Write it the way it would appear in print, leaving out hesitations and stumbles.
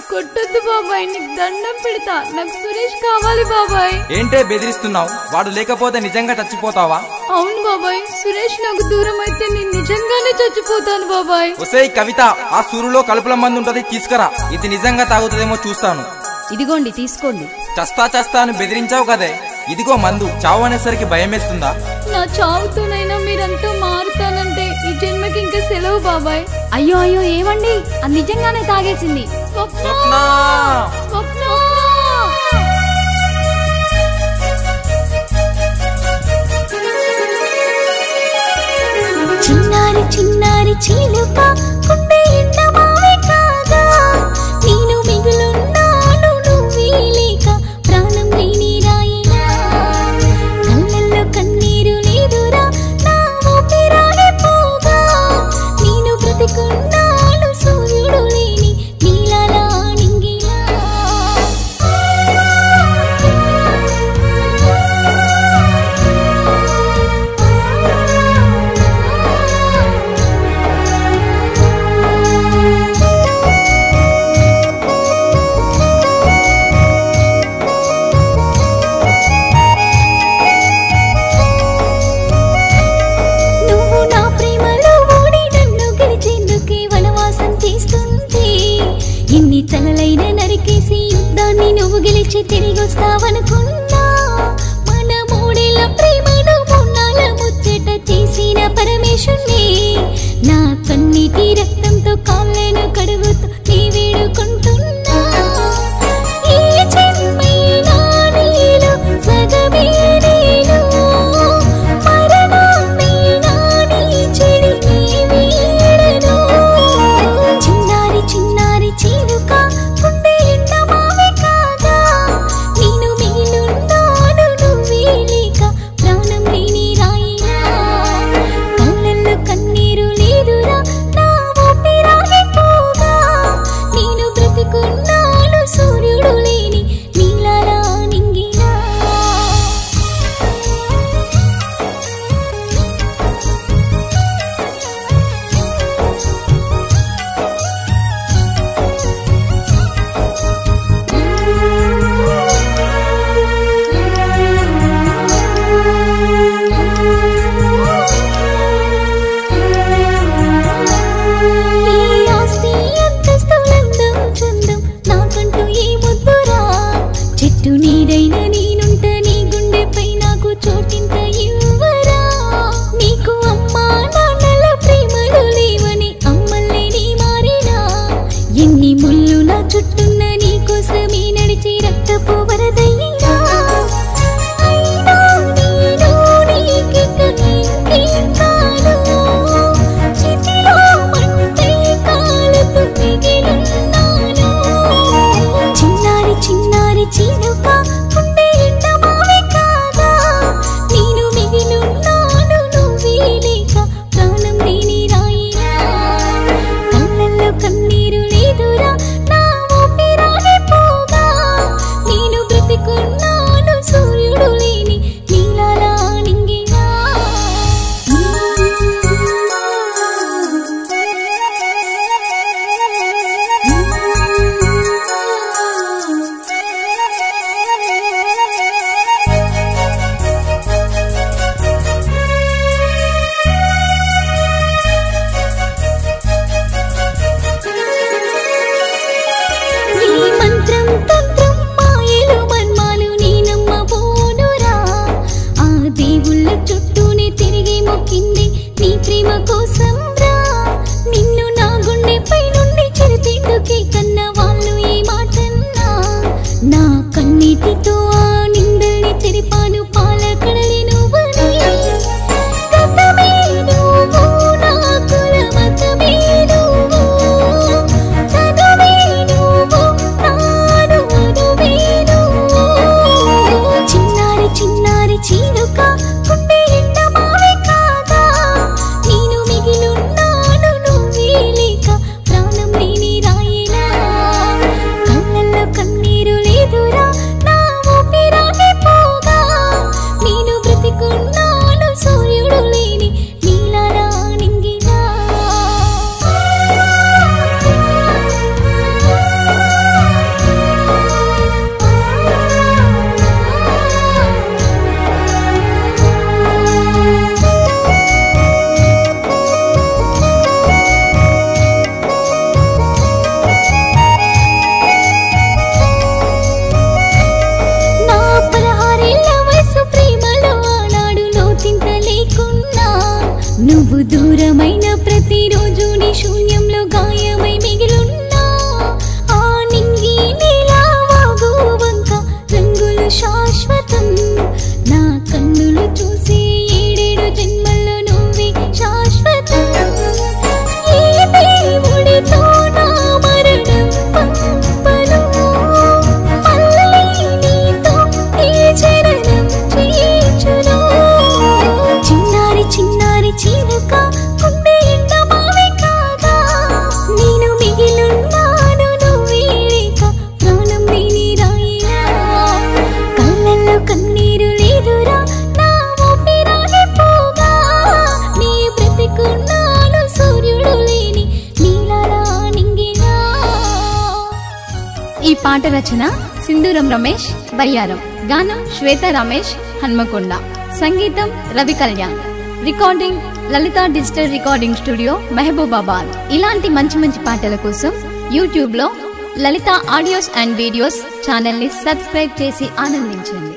కొట్టొద్దు బాబాయ్, నీకు దండం పెడతా, నాకు సురేష్ కావాలి బాబాయ్. ఏంటే బెదిరిస్తున్నావు? వాడు లేకపోతే నిజంగా చచ్చిపోతావా? అవును బాబాయ్, సురేష్ నాకు దూరం అయితే నేను నిజంగానే చచ్చిపోతాను బాబాయ్. ఒసేయ్ కవిత, ఆ సూరులో కలుపుల మందు ఉంటది, తీసుకురా. ఇది నిజంగా తాగుతుందేమో చూస్తాను. ఇదిగోండి తీసుకోండి. చస్తా అని బెదిరించావు కదే, ఇదిగో మందు. చావు అనేసరికి భయమేస్తుందా? నా చావుతోనైనా మీరంతా మారుతానంటే ఈ జన్మకి ఇంకా సెలవు బాబాయ్. అయ్యో అయ్యో ఏమండి, అది నిజంగానే తాగేసింది. స్వప్న! స్వప్న! చిన్నారి చిన్నారి చిలుక కుండే ఎండమావే కాగా, నేను మిగులున్నాను నువ్వే లేక, ప్రాణం లేని రాయిలా, కళ్ళల్లో కన్నీరు లేదురా, నా ఊపిరాగే పోగా, నేను బ్రతికున్నాను సూర్యుడు లేని నీలాల నింగిలా. పాట రచన సింధూరం రమేష్ బయ్యారం, గానం శ్వేత రమేష్ హన్మకొండ, సంగీతం రవి కళ్యాణ్, రికార్డింగ్ లలిత డిజిటల్ రికార్డింగ్ స్టూడియో మహబూబాబాద్. ఇలాంటి మంచి మంచి పాటల కోసం యూట్యూబ్ లో లలిత ఆడియోస్ అండ్ వీడియోస్ ఛానల్ ని సబ్స్క్రైబ్ చేసి ఆనందించండి.